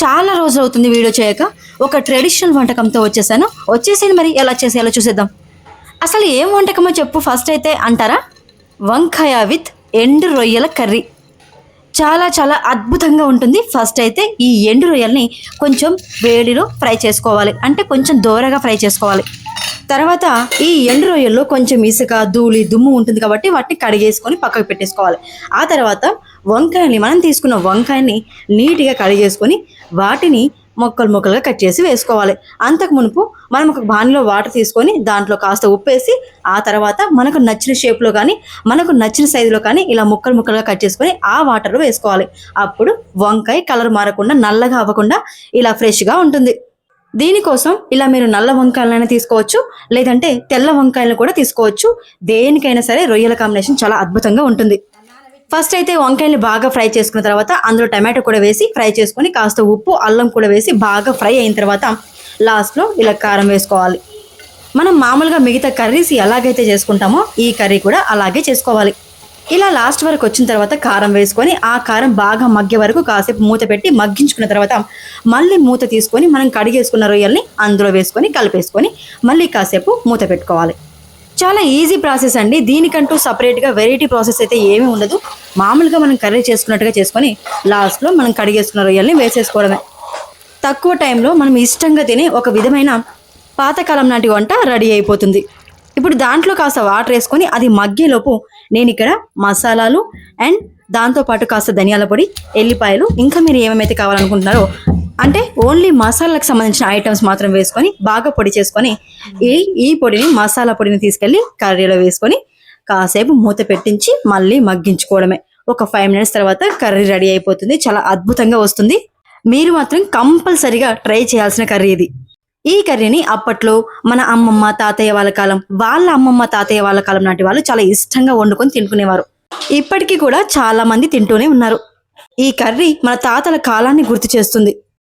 చాలా రోజులు అవుతుంది వీడియో చేయక. ఒక ట్రెడిషనల్ వంటకంతో వచ్చేసాను మరి ఎలా చేసేయాలో చూసేద్దాం. అసలు ఏం వంటకమో చెప్పు ఫస్ట్ అయితే అంటారా? వంకాయ విత్ ఎండు రొయ్యల కర్రీ. చాలా చాలా అద్భుతంగా ఉంటుంది. ఫస్ట్ అయితే ఈ ఎండు రొయ్యల్ని కొంచెం వేడిలో ఫ్రై చేసుకోవాలి, అంటే కొంచెం దోరగా ఫ్రై చేసుకోవాలి. తర్వాత ఈ ఎండు రొయ్యల్లో కొంచెం ఇసుక, ధూళి, దుమ్ము ఉంటుంది కాబట్టి వాటిని కడిగేసుకొని పక్కకు పెట్టేసుకోవాలి. ఆ తర్వాత మనం తీసుకున్న వంకాయని నీట్గా కడిగేసుకొని వాటిని ముక్కలు ముక్కలుగా కట్ చేసి వేసుకోవాలి. అంతకు మునుపు మనం ఒక బాణలో వాటర్ తీసుకొని దాంట్లో కాస్త ఉప్పేసి ఆ తర్వాత మనకు నచ్చిన షేప్లో కానీ మనకు నచ్చిన సైజులో కానీ ఇలా ముక్కలు ముక్కలుగా కట్ చేసుకొని ఆ వాటర్లో వేసుకోవాలి. అప్పుడు వంకాయ కలర్ మారకుండా నల్లగా అవ్వకుండా ఇలా ఫ్రెష్గా ఉంటుంది. దీనికోసం ఇలా మీరు నల్ల వంకాయలైనా తీసుకోవచ్చు, లేదంటే తెల్ల వంకాయలను కూడా తీసుకోవచ్చు. దేనికైనా సరే రొయ్యల కాంబినేషన్ చాలా అద్భుతంగా ఉంటుంది. ఫస్ట్ అయితే వంకాయలు బాగా ఫ్రై చేసుకున్న తర్వాత అందులో టమాటో కూడా వేసి ఫ్రై చేసుకొని కాస్త ఉప్పు, అల్లం కూడా వేసి బాగా ఫ్రై అయిన తర్వాత లాస్ట్లో ఇలా కారం వేసుకోవాలి. మనం మామూలుగా మిగతా కర్రీస్ ఎలాగైతే చేసుకుంటామో ఈ కర్రీ కూడా అలాగే చేసుకోవాలి. ఇలా లాస్ట్ వరకు వచ్చిన తర్వాత కారం వేసుకొని ఆ కారం బాగా మగ్గే వరకు కాసేపు మూత పెట్టి మగ్గించుకున్న తర్వాత మళ్ళీ మూత తీసుకొని మనం కడిగేసుకున్న రొయ్యల్ని అందులో వేసుకొని కలిపేసుకొని మళ్ళీ కాసేపు మూత పెట్టుకోవాలి. చాలా ఈజీ ప్రాసెస్ అండి. దీనికంటూ సపరేట్గా వెరైటీ ప్రాసెస్ అయితే ఏమీ ఉండదు. మామూలుగా మనం కర్రీ చేసుకున్నట్టుగా చేసుకొని లాస్ట్లో మనం కడిగేసుకున్న రొయ్యల్ని వేసేసుకోవడమే. తక్కువ టైంలో మనం ఇష్టంగా తినే ఒక విధమైన పాతకాలం నాటి వంట రెడీ అయిపోతుంది. ఇప్పుడు దాంట్లో కాస్త వాటర్ వేసుకొని అది మగ్గేలోపు నేను ఇక్కడ మసాలాలు అండ్ దాంతోపాటు కాస్త ధనియాల పొడి, ఎల్లిపాయలు, ఇంకా మీరు ఏమేమైతే కావాలనుకుంటున్నారో అంటే ఓన్లీ మసాలాలకు సంబంధించిన ఐటమ్స్ మాత్రం వేసుకొని బాగా పొడి చేసుకొని ఈ పొడిని, మసాలా పొడిని తీసుకెళ్ళి కర్రీలో వేసుకొని కాసేపు మూత పెట్టించి మళ్ళీ మగ్గించుకోవడమే. ఒక 5 minutes తర్వాత కర్రీ రెడీ అయిపోతుంది. చాలా అద్భుతంగా వస్తుంది. మీరు మాత్రం కంపల్సరీగా ట్రై చేయాల్సిన కర్రీ ఇది. ఈ కర్రీని అప్పట్లో మన అమ్మమ్మ తాతయ్య వాళ్ళ కాలం, వాళ్ళ అమ్మమ్మ తాతయ్య వాళ్ళ కాలం నాటి వాళ్ళు చాలా ఇష్టంగా వండుకొని తింటునేవారు. ఇప్పటికీ కూడా చాలా మంది తింటూనే ఉన్నారు. ఈ కర్రీ మన తాతల కాలాన్ని గుర్తు చేస్తుంది.